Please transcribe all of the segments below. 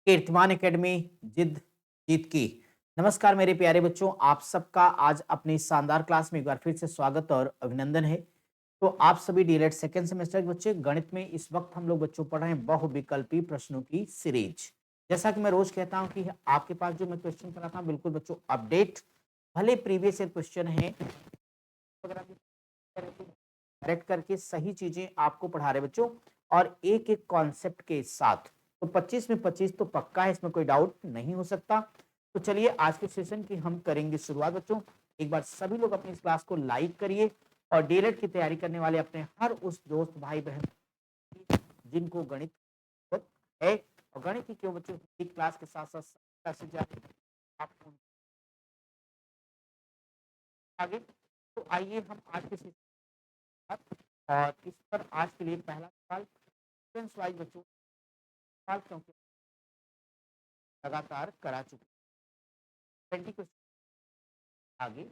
कीर्तिमान एकेडमी जिद जीत की। नमस्कार मेरे प्यारे बच्चों, आप सबका आज अपनी शानदार क्लास में एक बार फिर से स्वागत और अभिनंदन है। तो आप सभी डीएलएड सेकंड सेमेस्टर के बच्चे, गणित में इस वक्त हम लोग बच्चों पढ़ रहे हैं बहुविकल्पी प्रश्नों की सीरीज। जैसा कि मैं रोज कहता हूं कि आपके पास जो मैं क्वेश्चन कराता हूं बिल्कुल बच्चों अपडेट, भले प्रीवियस ईयर क्वेश्चन है, अगर आप करेक्ट करके सही चीजें आपको पढ़ा रहे बच्चों, और एक एक कॉन्सेप्ट के साथ। तो 25 में 25 तो पक्का है, इसमें कोई डाउट नहीं हो सकता। तो चलिए आज के सेशन की हम करेंगे शुरुआत बच्चों। एक बार सभी लोग अपनी इस क्लास को लाइक करिए और डीएलएड की तैयारी करने वाले अपने हर उस दोस्त भाई बहन जिनको गणित है, और गणित की क्यों बच्चों की क्लास के साथ साथ क्लासेस जारी हैं, आप आगे। तो आइए हम आज के सेशन और इस पर आज के लिए पहला सवाल स्टूडेंट्स वाइज बच्चों सवाल क्योंकि लगातार करा चुके 20 क्वेश्चन आगे।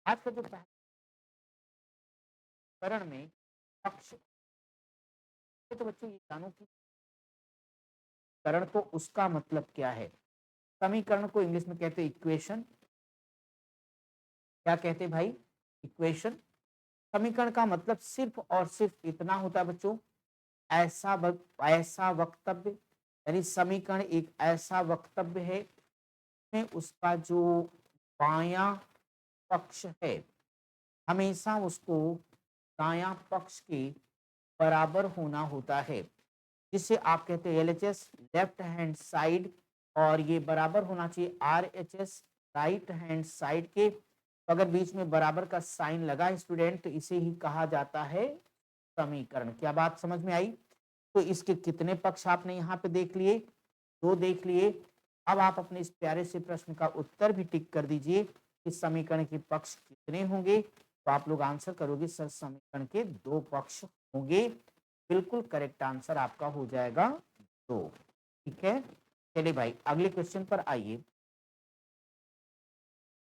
आज का जो पहला चरण में पक्ष, तो बच्चों ये जानो कि करण को उसका मतलब क्या है। समीकरण को इंग्लिश में कहते हैं इक्वेशन। क्या कहते हैं भाई? इक्वेशन। समीकरण का मतलब सिर्फ और सिर्फ इतना होता है बच्चों, ऐसा वक्तव्य, यानी समीकरण एक ऐसा वक्तव्य है में उसका जो बायां पक्ष है हमेशा उसको दायां पक्ष के बराबर होना होता है, जिसे आप कहते हैं एलएचएस लेफ्ट हैंड साइड, और ये बराबर होना चाहिए आरएचएस राइट हैंड साइड के। तो अगर बीच में बराबर का साइन लगा स्टूडेंट, तो इसे ही कहा जाता है समीकरण। क्या बात समझ में आई? तो इसके कितने पक्ष आपने यहाँ पे देख लिए? दो देख लिए। अब आप अपने इस प्यारे से प्रश्न का उत्तर भी टिक कर दीजिए, इस समीकरण के पक्ष कितने होंगे। तो आप लोग आंसर करोगे सर समीकरण के दो पक्ष होंगे। बिल्कुल करेक्ट आंसर आपका हो जाएगा दो। ठीक है, चलिए भाई अगले क्वेश्चन पर आइए।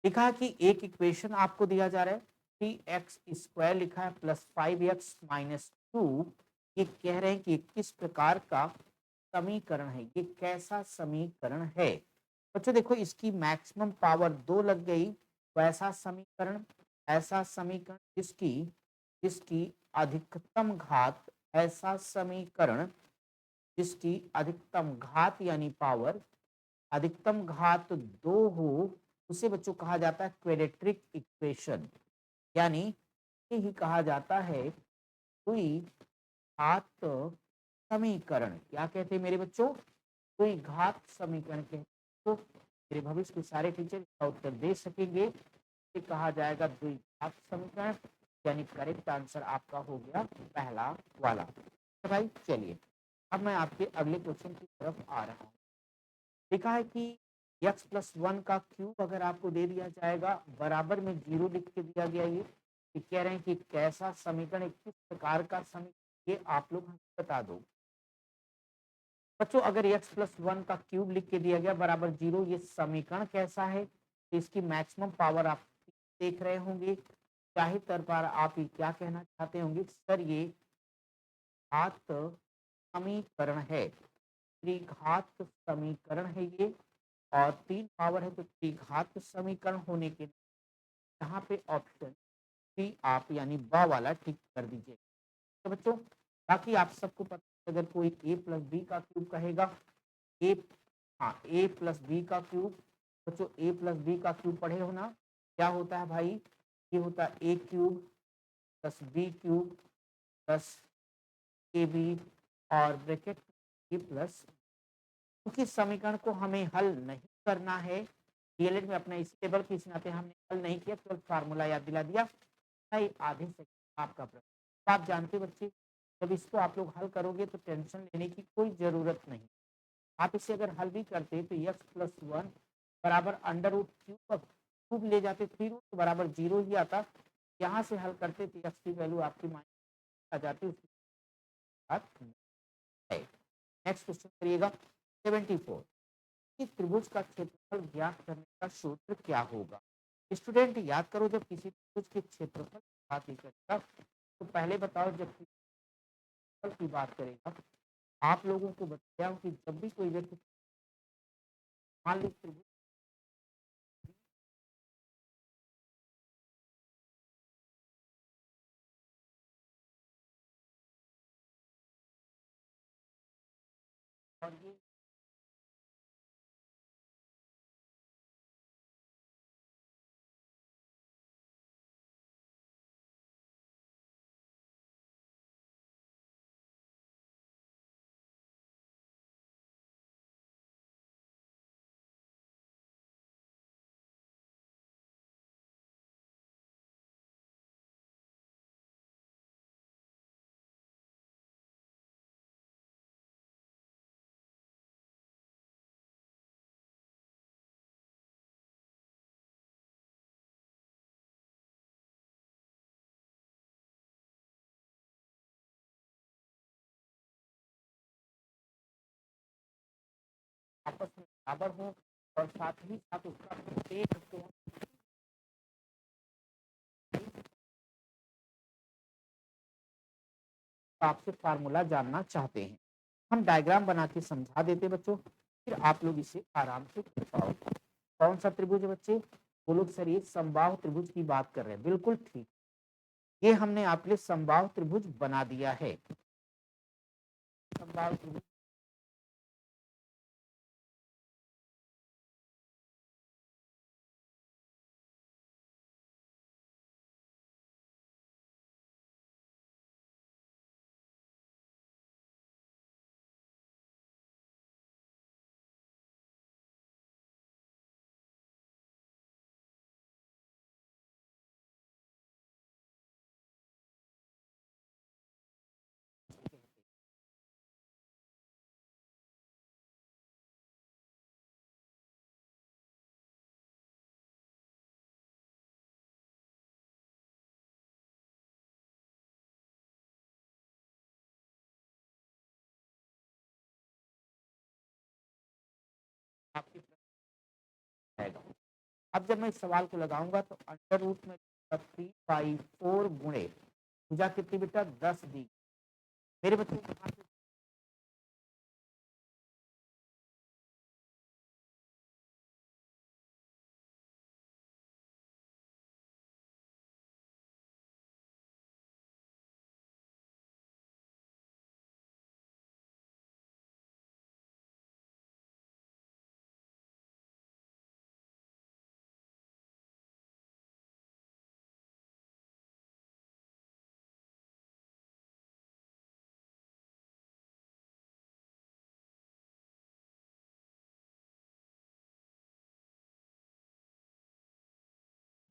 लिखा है कि एक इक्वेशन आपको दिया जा रहा है, 3x² लिखा है प्लस 5x-2। ये कह रहे हैं कि किस प्रकार का समीकरण है, ये कैसा समीकरण है। बच्चों देखो, इसकी मैक्सिमम पावर 2 लग गई, तो ऐसा समीकरण जिसकी जिसकी अधिकतम घात, ऐसा समीकरण जिसकी अधिकतम घात यानी पावर अधिकतम घात 2 हो, उसे बच्चों कहा जाता है क्वेड्रेटिक इक्वेशन, यानी ये ही कहा जाता है द्विघात समीकरण। क्या कहते हैं मेरे बच्चों? द्विघात समीकरण कहते हैं। तो मेरे भविष्य के सारे टीचर इसका उत्तर दे सकेंगे। ये कहा जाएगा द्विघात समीकरण, यानी करेक्ट आंसर आपका हो गया पहला वाला। तो भाई चलिए अब मैं आपके अगले क्वेश्चन की तरफ आ रहा हूँ। लिखा है कि x+1 का क्यूब अगर आपको दे दिया जाएगा, बराबर में 0 लिख के दिया गया। ये कह रहे हैं कि कैसा समीकरण, किस प्रकार का समीकरण, ये आप लोग हमें बता दो। बच्चों अगर x+1 का क्यूब लिख के दिया गया बराबर 0, ये समीकरण कैसा है? तो इसकी मैक्सिमम पावर आप देख रहे होंगे, जाहिर तौर पर आप ये क्या कहना चाहते होंगे, सर ये घात समीकरण है, त्रिघात समीकरण है ये, और 3 पावर है तो त्रिघात समीकरण होने के यहाँ पे ऑप्शन सी आप यानी ब वाला टिक कर दीजिए। तो बच्चों बाकी आप सबको पता है, अगर कोई a प्लस बी का क्यूब कहेगा, ए, हाँ a प्लस बी का क्यूब, बच्चों a प्लस बी का क्यूब पढ़े हो ना, क्या होता है भाई? ये होता है a cube plus B cube plus A B और ब्रैकेट ए प्लस। क्योंकि समीकरण को हमें हल नहीं करना है, डीएलएड में अपने इस टेबल के इस नाते हमने हल नहीं किया, केवल फार्मूला याद दिला दिया। नहीं, आधे से आपका प्रश्न तो आप जानते बच्चे, जब इसको आप लोग हल करोगे तो टेंशन लेने की कोई जरूरत नहीं। आप इसे अगर हल भी करते तो x+1 बराबर अंडर रूट क्यूब, क्यूब ले जाते 3 रूट तो बराबर 0 ही आता। यहाँ से हल करते तो x की वैल्यू आपकी माइनस आ जाती, उसके बाद है। नेक्स्ट क्वेश्चन करिएगा 74, कि त्रिभुज का क्षेत्रफल ज्ञात करने का सूत्र क्या होगा। स्टूडेंट याद करो, जब किसी त्रिभुज के क्षेत्रफल की बात ही करेगा तो पहले बताओ, जब क्षेत्रफल की बात करेगा आप लोगों को बताया हूं कि जब भी कोई व्यक्ति मान लीजिए त्रिभुज और ये आपस में बराबर हो और साथ ही साथ उसका प्रत्येक कोण आपसे फार्मूला जानना चाहते हैं, हम डायग्राम बना के समझा देते बच्चों, फिर आप लोग इसे आराम से कर पाओगे। कौन सा त्रिभुज है बच्चे? वो लोग सर ये समबाहु त्रिभुज की बात कर रहे हैं, बिल्कुल ठीक। ये हमने आपके लिए समबाहु त्रिभुज बना दिया है। समबाहु त्रिभुज आपके आएगा। अब जब मैं इस सवाल को लगाऊंगा तो अंडर रूट में 3/4 गुणे भुजा कितनी बेटा 10 दी। मेरे बच्चों यहाँ से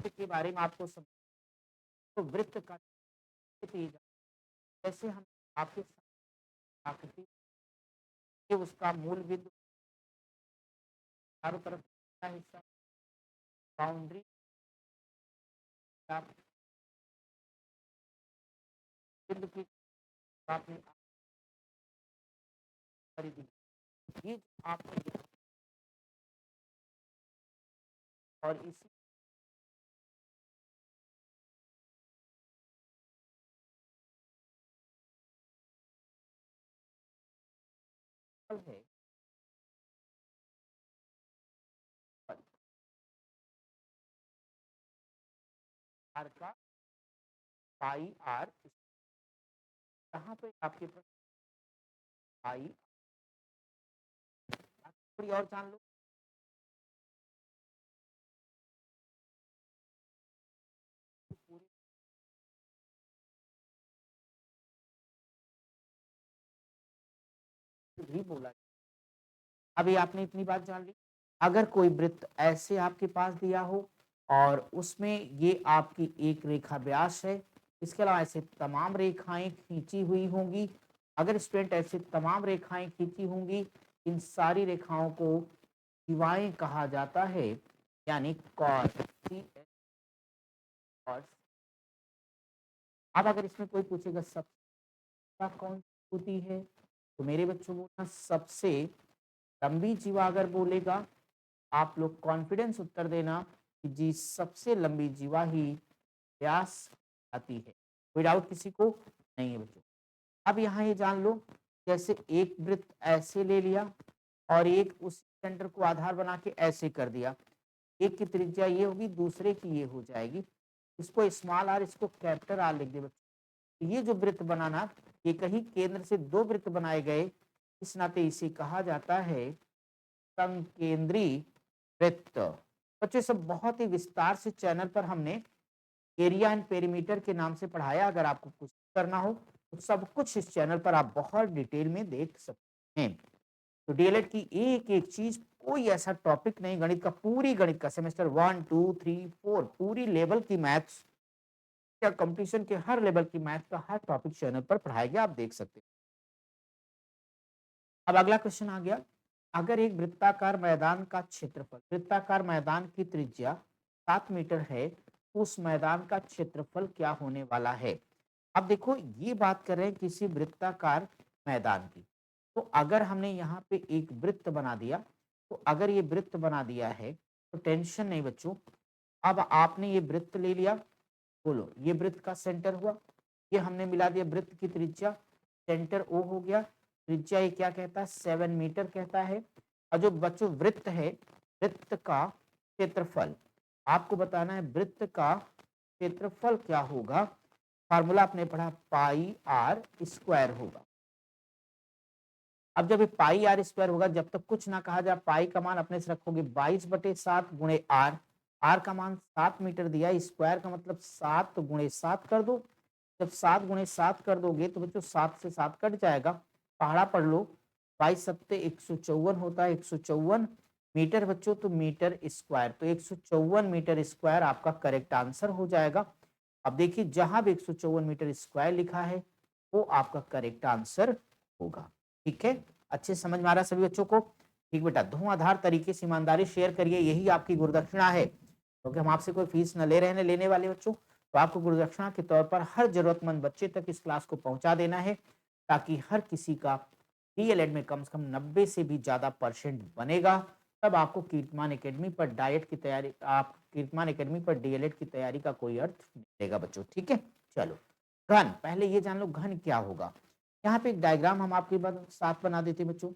के बारे में आपको समझ तो वृत्त का जैसे हम आपके आकृति के उसका मूल बिंदु चारों तरफ का हिस्सा बाउंड्री आप बिंदु की आपने खरीदी ये आपको और इसी है आर का पाई आर यहाँ पे आपके पास पाई थोड़ी और जान लो पूरी भी बोला। अभी आपने इतनी बात जान ली। अगर कोई वृत्त ऐसे आपके पास दिया हो और उसमें ये आपकी एक रेखा व्यास है, इसके अलावा ऐसे तमाम रेखाएं खींची हुई होंगी। अगर स्टूडेंट ऐसे तमाम रेखाएं खींची होंगी, इन सारी रेखाओं को शिवाएं कहा जाता है, यानी कॉस। अब अगर इसमें कोई पूछेगा सबका कौन होती है, तो मेरे बच्चों बोलना सबसे लंबी जीवा अगर बोलेगा, आप लोग कॉन्फिडेंस उत्तर देना कि जी सबसे लंबी जीवा ही व्यास आती है। कोई डाउट किसी को नहीं है बच्चों। अब यहाँ ये जान लो, जैसे एक वृत्त ऐसे ले लिया और एक उस सेंटर को आधार बना के ऐसे कर दिया, एक की त्रिज्या ये होगी, दूसरे की ये हो जाएगी, इसको स्मॉल आर, इसको कैपिटल आर लिख दे बच्चों। ये जो वृत्त बनाना, ये कहीं केंद्र से दो वृत्त बनाए गए, इस नाते इसे कहा जाता है समकेंद्री वृत्त। बच्चों सब बहुत ही विस्तार से चैनल पर हमने एरिया एंड पेरीमीटर के नाम से पढ़ाया। अगर आपको कुछ करना हो तो सब कुछ इस चैनल पर आप बहुत डिटेल में देख सकते हैं। तो डीएलएड की एक एक चीज, कोई ऐसा टॉपिक नहीं गणित का, पूरी गणित का सेमेस्टर 1 2 3 4 पूरी लेवल की मैथ्स या कंपटीशन के हर लेवल की मैथ्स का हर टॉपिक चैनल पर पढ़ाया गया, आप देख सकते हैं। अब अगला क्वेश्चन आ गया, अगर एक वृत्ताकार मैदान का क्षेत्रफल, वृत्ताकार मैदान की त्रिज्या 7 मीटर है, उस मैदान का क्षेत्रफल क्या होने वाला है। अब देखो ये बात कर रहे हैं किसी वृत्ताकार मैदान की, तो अगर हमने यहाँ पे एक वृत्त बना दिया, तो अगर ये वृत्त बना दिया है तो टेंशन नहीं बच्चों। अब आपने ये वृत्त ले लिया, बोलो ये वृत्त का सेंटर हुआ, ये हमने मिला दिया वृत्त की त्रिज्या, सेंटर ओ हो गया, त्रिज्या ये क्या कहता है 7 मीटर कहता है। और जो बच्चों वृत्त है, वृत्त का क्षेत्रफल आपको बताना है, वृत्त का क्षेत्रफल क्या होगा, फार्मूला आपने पढ़ा पाई आर स्क्वायर होगा। अब जब ये पाई आर स्क्वायर होगा, जब तक कुछ ना कहा जाए, पाई का मान अपने से रखोगे 22/7 गुणे आर, आर का मान 7 मीटर दिया, स्क्वायर का मतलब 7 गुणे 7 कर दो। जब 7 गुणे 7 कर दोगे तो बच्चों 7 से 7 कट जाएगा, पहाड़ा पढ़ लो, 22 सत्ते 154 होता है, 154 मीटर बच्चों, तो मीटर स्क्वायर, तो 154 मीटर स्क्वायर आपका करेक्ट आंसर हो जाएगा। अब देखिए जहां भी 154 मीटर स्क्वायर लिखा है वो आपका करेक्ट आंसर होगा। ठीक है, अच्छे समझ में आ रहा है सभी बच्चों को। ठीक बेटा, धुआंधार तरीके से ईमानदारी शेयर करिए, यही आपकी गुरुदक्षिणा है, क्योंकि हम आपसे कोई फीस न ले रहे हैं लेने वाले बच्चों, तो आपको गुरुदक्षिणा के तौर पर हर जरूरतमंद बच्चे तक इस क्लास को पहुंचा देना है, ताकि हर किसी का डीएलएड में कम से कम 90 से भी ज्यादा % बनेगा। तब आपको कीर्तिमान एकेडमी पर डाइट की तैयारी, आप कीर्तिमान एकेडमी पर डीएलएड की तैयारी का कोई अर्थ मिलेगा बच्चों। ठीक है, चलो घन, पहले ये जान लो घन क्या होगा। यहाँ पे एक डायग्राम हम आपके साथ बना देते हैं बच्चों।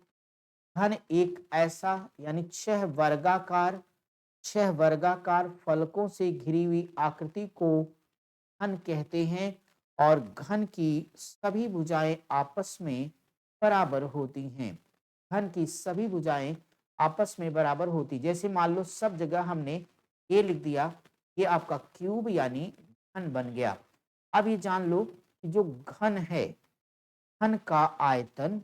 घन एक ऐसा यानी 6 वर्गाकार फलकों से घिरी हुई आकृति को घन कहते हैं, और घन की सभी भुजाएं आपस में बराबर होती हैं। घन की सभी भुजाएं आपस में बराबर होती, जैसे मान लो सब जगह हमने ये लिख दिया, ये आपका क्यूब यानी घन बन गया। अब ये जान लो कि जो घन है, घन का आयतन,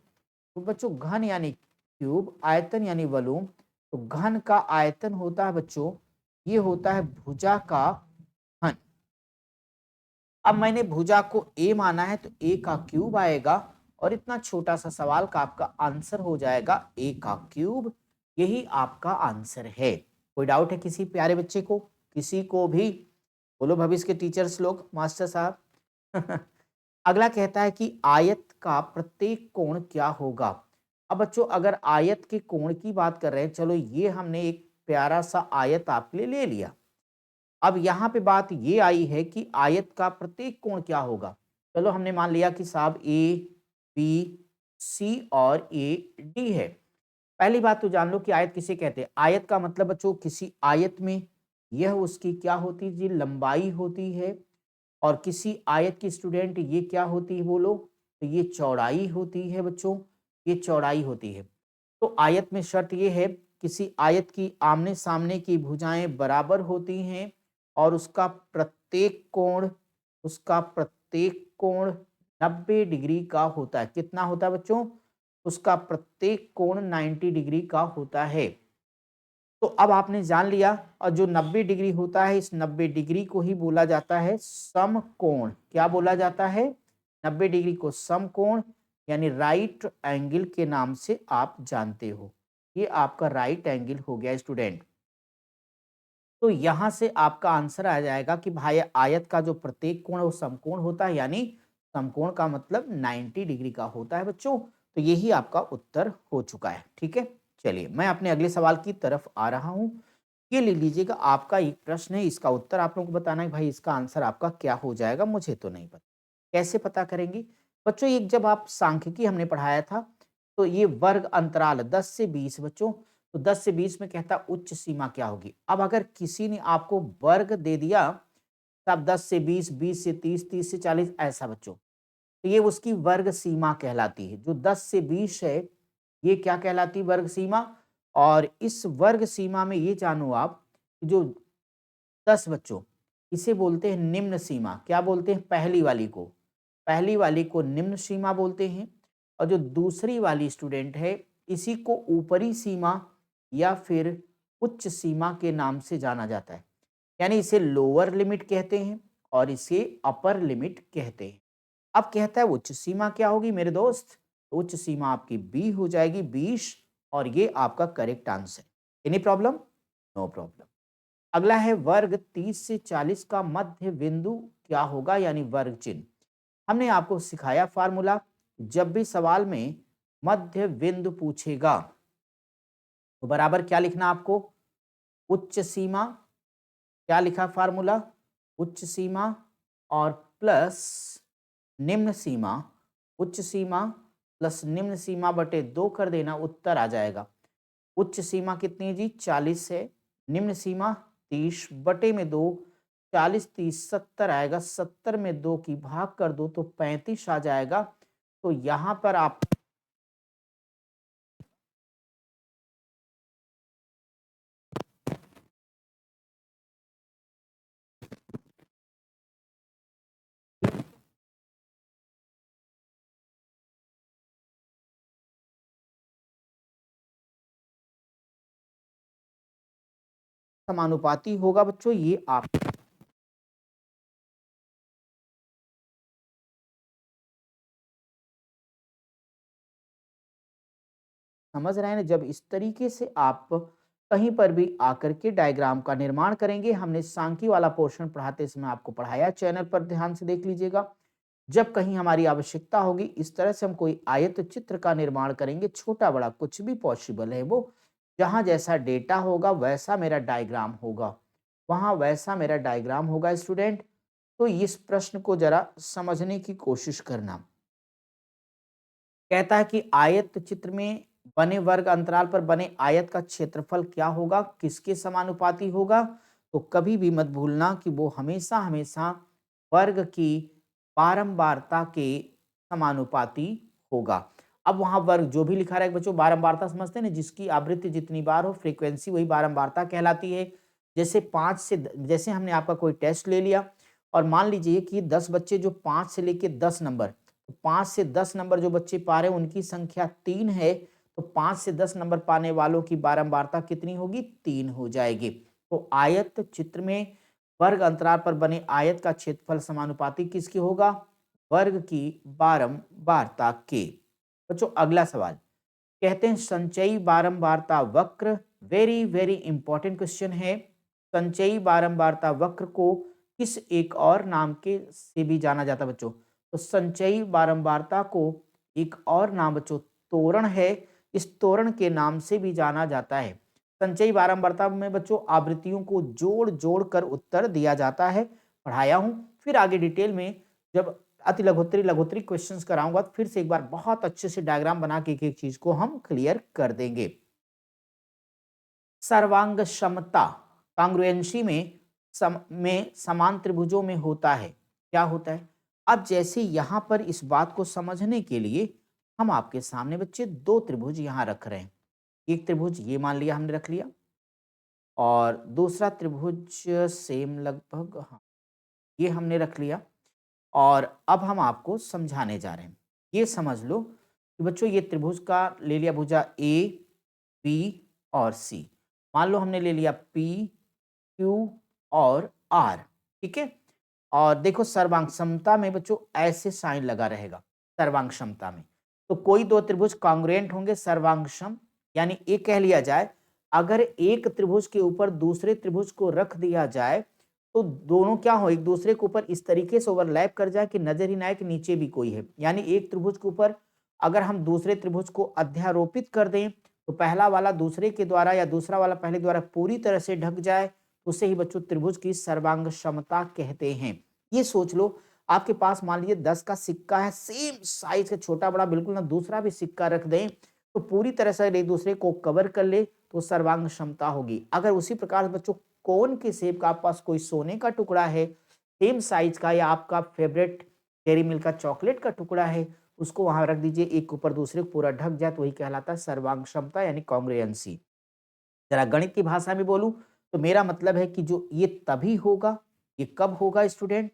तो बच्चों घन यानी क्यूब, आयतन यानी वॉल्यूम, तो घन का आयतन होता है बच्चों, ये होता है भुजा का घन। अब मैंने भुजा को ए माना है, तो ए का क्यूब आएगा, और इतना छोटा सा सवाल का आपका आंसर हो जाएगा ए का क्यूब, यही आपका आंसर है। कोई डाउट है किसी प्यारे बच्चे को, किसी को भी? बोलो भविष्य के टीचर्स लोग, मास्टर साहब। अगला कहता है कि आयत का प्रत्येक कोण क्या होगा। अब बच्चों अगर आयत के कोण की बात कर रहे हैं, चलो ये हमने एक प्यारा सा आयत आपके लिए ले लिया। अब यहाँ पे बात ये आई है कि आयत का प्रत्येक कोण क्या होगा। चलो हमने मान लिया कि साहब ए बी सी और ए डी है। पहली बात तो जान लो कि आयत किसे कहते हैं। आयत का मतलब बच्चों किसी आयत में यह उसकी क्या होती है जी, लंबाई होती है, और किसी आयत की स्टूडेंट ये क्या होती है बोलो, तो ये चौड़ाई होती है बच्चों, ये चौड़ाई होती है। तो आयत में शर्त ये है, किसी आयत की आमने सामने की भुजाएं बराबर होती हैं, और उसका प्रत्येक कोण 90 डिग्री का होता है। कितना होता है बच्चों? उसका प्रत्येक कोण 90 डिग्री का होता है। तो अब आपने जान लिया, और जो 90 डिग्री होता है, इस 90 डिग्री को ही बोला जाता है समकोण। क्या बोला जाता है? 90 डिग्री को समकोण यानी राइट एंगल के नाम से आप जानते हो। ये आपका राइट एंगल हो गया स्टूडेंट। तो यहां से आपका आंसर आ जाएगा कि भाई आयत का जो प्रत्येक कोण है वो समकोण होता है, यानी समकोण का मतलब 90 डिग्री का होता है बच्चों। तो यही आपका उत्तर हो चुका है। ठीक है, चलिए मैं अपने अगले सवाल की तरफ आ रहा हूं। ये ले लीजिएगा, आपका एक प्रश्न है, इसका उत्तर आप लोगों को बताना है भाई इसका आंसर आपका क्या हो जाएगा, मुझे तो नहीं पता। कैसे पता करेंगे बच्चों? एक जब आप सांख्यिकी हमने पढ़ाया था, तो ये वर्ग अंतराल 10 से 20 बच्चों, तो 10 से 20 में कहता उच्च सीमा क्या होगी। अब अगर किसी ने आपको वर्ग दे दिया, तब 10 से 20, 20 से 30, 30 से 40 ऐसा बच्चों, तो ये उसकी वर्ग सीमा कहलाती है। जो 10 से 20 है, ये क्या कहलाती है? वर्ग सीमा। और इस वर्ग सीमा में ये जानो आप, जो 10 बच्चों, इसे बोलते हैं निम्न सीमा। क्या बोलते हैं? पहली वाली को, पहली वाली को निम्न सीमा बोलते हैं। और जो दूसरी वाली स्टूडेंट है, इसी को ऊपरी सीमा या फिर उच्च सीमा के नाम से जाना जाता है। यानी इसे लोअर लिमिट कहते हैं और इसे अपर लिमिट कहते हैं। अब कहता है उच्च सीमा क्या होगी मेरे दोस्त? तो उच्च सीमा आपकी बी हो जाएगी 20, और ये आपका correct answer. Any problem? No problem. अगला है वर्ग 30 से 40 का मध्य बिंदु क्या होगा, यानी वर्ग चिन्ह। हमने आपको सिखाया फार्मूला, जब भी सवाल में मध्य बिंदु पूछेगा तो बराबर क्या लिखना आपको? उच्च सीमा। क्या लिखा फार्मूला? उच्च सीमा और प्लस निम्न सीमा। उच्च सीमा प्लस निम्न सीमा बटे 2 कर देना, उत्तर आ जाएगा। उच्च सीमा कितनी है जी? 40 है। निम्न सीमा 30 बटे में 2, 40 30 70 आएगा। 70 में 2 की भाग कर दो तो 35 आ जाएगा। तो यहाँ पर आप समानुपाती होगा बच्चों, ये आप समझ रहे हैं ना। जब इस तरीके से आप कहीं पर भी आकर के डायग्राम का निर्माण करेंगे, हमने सांख्यिकी वाला पोर्शन पढ़ाते समय आपको पढ़ाया, चैनल पर ध्यान से देख लीजिएगा। जब कहीं हमारी आवश्यकता होगी, इस तरह से हम कोई आयत चित्र का निर्माण करेंगे, छोटा बड़ा कुछ भी पॉसिबल है वो, जहां जैसा डेटा होगा वैसा मेरा डायग्राम होगा, वहां वैसा मेरा डायग्राम होगा स्टूडेंट। तो इस प्रश्न को जरा समझने की कोशिश करना। कहता है कि आयत चित्र में बने वर्ग अंतराल पर बने आयत का क्षेत्रफल क्या होगा, किसके समानुपाती होगा? तो कभी भी मत भूलना कि वो हमेशा हमेशा वर्ग की बारंबारता के समानुपाती होगा। अब वहां वर्ग जो भी लिखा रहेगा बच्चों, बारंबारता समझते हैं ना, जिसकी आवृत्ति जितनी बार हो, फ्रीक्वेंसी वही बारंबारता कहलाती है। जैसे 5 से जैसे हमने आपका कोई टेस्ट ले लिया और मान लीजिए कि 10 बच्चे जो 5 से लेके 10 नंबर, तो 5 से 10 नंबर जो बच्चे पा रहे हैं उनकी संख्या 3 है, तो 5 से 10 नंबर पाने वालों की बारंबारता कितनी होगी? 3 हो जाएगी। तो आयत चित्र में वर्ग अंतराल पर बने आयत का क्षेत्रफल समानुपाती किसकी होगा? वर्ग की बारंबारता के। बच्चों अगला सवाल कहते हैं संचयी बारंबारता वक्र, वेरी वेरी इंपॉर्टेंट क्वेश्चन है। संचयी बारंबारता वक्र को किस एक और नाम के से भी जाना जाता है बच्चों? तो संचयी बारंबारता को एक और नाम बच्चों त्वरण है, इस त्वरण के नाम से भी जाना जाता है। संचयी बारंबारता में बच्चों आवृत्तियों को जोड़ जोड़ कर उत्तर दिया जाता है, पढ़ाया हूं। फिर आगे डिटेल में जब अति लघुत्तरी लघुत्तरी क्वेश्चंस कराऊंगा तो फिर से एक बार बहुत अच्छे से डायग्राम बना के एक एक चीज को हम क्लियर कर देंगे। सर्वांग समता कांग्रुएंसी में समान त्रिभुजों में होता है। क्या होता है? अब जैसे यहां पर इस बात को समझने के लिए हम आपके सामने बच्चे दो त्रिभुज यहां रख रहे हैं। एक त्रिभुज ये मान लिया हमने रख लिया, और दूसरा त्रिभुज सेम लगभग, हाँ, ये हमने रख लिया। और अब हम आपको समझाने जा रहे हैं। ये समझ लो कि बच्चों ये त्रिभुज का ले लिया भुजा ए, बी और सी। मान लो हमने ले लिया पी, क्यू और आर, ठीक है। और देखो सर्वांग समता में बच्चों ऐसे साइन लगा रहेगा सर्वांग समता में। तो कोई दो त्रिभुज कांग्रुएंट होंगे सर्वांग सम, यानी ये कह लिया जाए अगर एक त्रिभुज के ऊपर दूसरे त्रिभुज को रख दिया जाए तो दोनों क्या हो, एक दूसरे के ऊपर इस तरीके से ओवरलैप कर जाए कि नजर ही ना आए कि नीचे भी कोई है। यानी एक त्रिभुज के ऊपर अगर हम दूसरे त्रिभुज को अध्यारोपित कर दें तो पहला वाला दूसरे के द्वारा या दूसरा वाला पहले द्वारा पूरी तरह से ढक जाए, तो उसे ही बच्चों त्रिभुज की सर्वांग समता कहते हैं। ये सोच लो आपके पास मान लीजिए 10 का सिक्का है, सेम साइज का छोटा बड़ा बिल्कुल ना, दूसरा भी सिक्का रख दें तो पूरी तरह से अगर एक दूसरे को कवर कर ले तो सर्वांग क्षमता होगी। अगर उसी प्रकार से बच्चों कोन के शेप का आप पास कोई सोने का टुकड़ा है, सेम साइज का, या आपका फेवरेट डेयरी मिल्क का चॉकलेट का टुकड़ा है, उसको वहां रख दीजिए, एक ऊपर दूसरे को पूरा ढक जाए, तो वही कहलाता है सर्वांग क्षमता यानी कॉन्ग्रुएंसी। जरा गणित की भाषा में बोलूं तो मेरा मतलब है कि जो ये तभी होगा, ये कब होगा स्टूडेंट,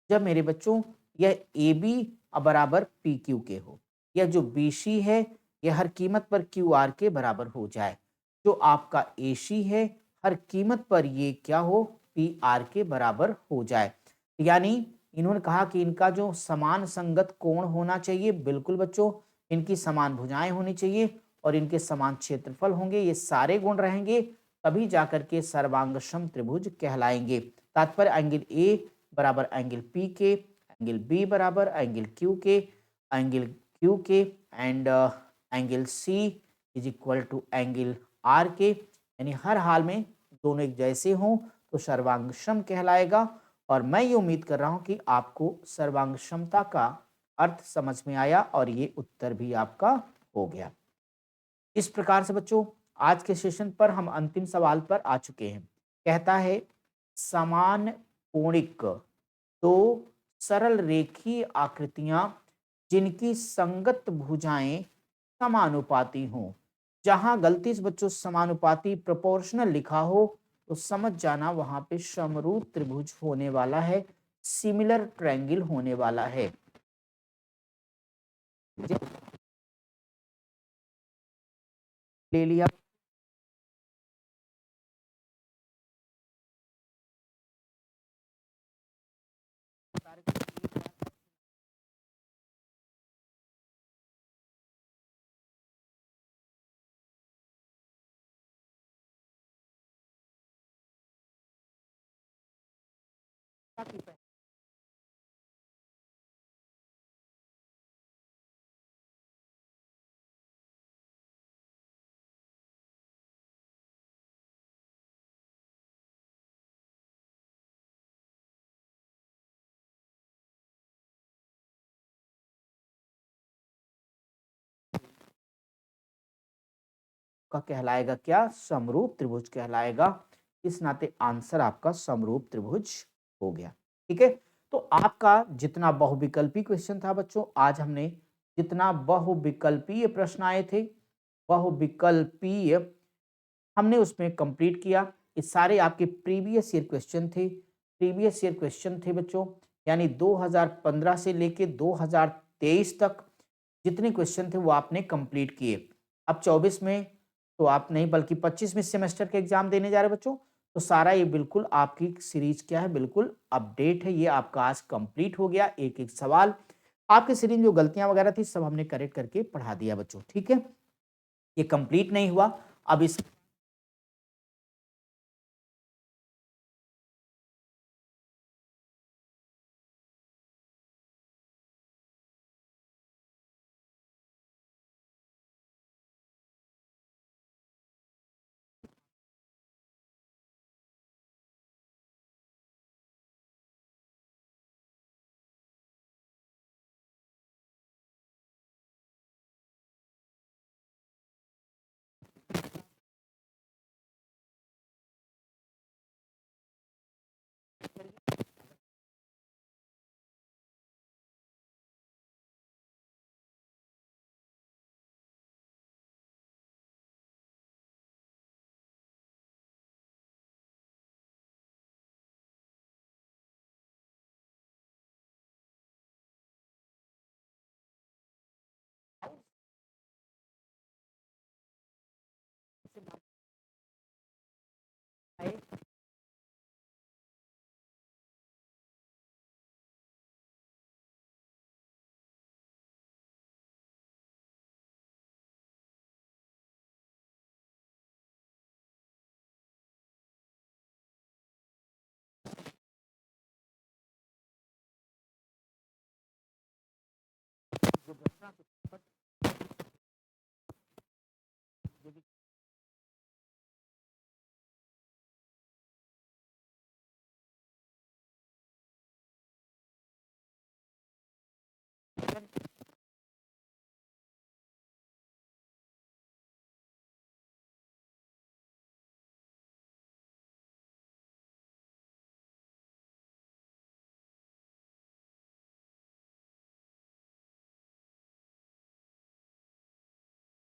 जब मेरे बच्चों यह ए बी बराबर पी क्यू के हो, यह जो बी सी है यह हर कीमत पर क्यू आर के बराबर हो जाए, जो आपका ए सी है हर कीमत पर ये क्या हो, पी आर के बराबर हो जाए। यानी इन्होंने कहा कि इनका जो समान संगत कोण होना चाहिए, बिल्कुल बच्चों, इनकी समान भुजाएं होनी चाहिए और इनके समान क्षेत्रफल होंगे, ये सारे गुण रहेंगे, तभी जाकर के सर्वांगसम त्रिभुज कहलाएंगे। तात्पर्य एंगल ए बराबर एंगल पी के, एंगल बी बराबर एंगल क्यू के, एंगल क्यू के, and angle C is equal to angle R के, यानी हर हाल में दोनों एक जैसे हों तो सर्वांगसम कहलाएगा। और मैं ये उम्मीद कर रहा हूं कि आपको सर्वांगक्षमता का अर्थ समझ में आया और ये उत्तर भी आपका हो गया। इस प्रकार से बच्चों आज के सेशन पर हम अंतिम सवाल पर आ चुके हैं। कहता है समान कोणिक दो सरल रेखीय आकृतियां जिनकी संगत भुजाएं समानुपाती हों। जहां गलती से बच्चों समानुपाती प्रोपोर्शनल लिखा हो तो समझ जाना वहां पे समरूप त्रिभुज होने वाला है, सिमिलर ट्रायंगल होने वाला है। ले लिया। का कहलाएगा क्या, समरूप त्रिभुज कहलाएगा। इस नाते आंसर आपका समरूप त्रिभुज हो गया। ठीक है, तो आपका जितना बहुविकल्पी क्वेश्चन था बच्चों, आज हमने जितना बहुविकल्पीय प्रश्न आए थे, बहुविकल्पीय हमने उसमें कंप्लीट किया। ये सारे आपके प्रीवियस ईयर क्वेश्चन थे, प्रीवियस ईयर क्वेश्चन थे बच्चों, यानी 2015 से लेके 2023 तक जितने क्वेश्चन थे वो आपने कंप्लीट किए। अब 24 में तो आप नहीं बल्कि 25 में सेमेस्टर के एग्जाम देने जा रहे बच्चों, तो सारा ये बिल्कुल आपकी सीरीज क्या है, बिल्कुल अपडेट है। ये आपका आज कंप्लीट हो गया, एक एक सवाल आपकी सीरीज में जो गलतियां वगैरह थी सब हमने करेक्ट करके पढ़ा दिया बच्चों। ठीक है, ये कंप्लीट नहीं हुआ, अब इस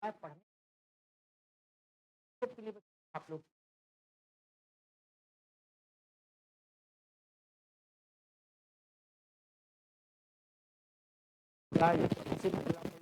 है पढ़ने के लिए आप लोग इसी मतलब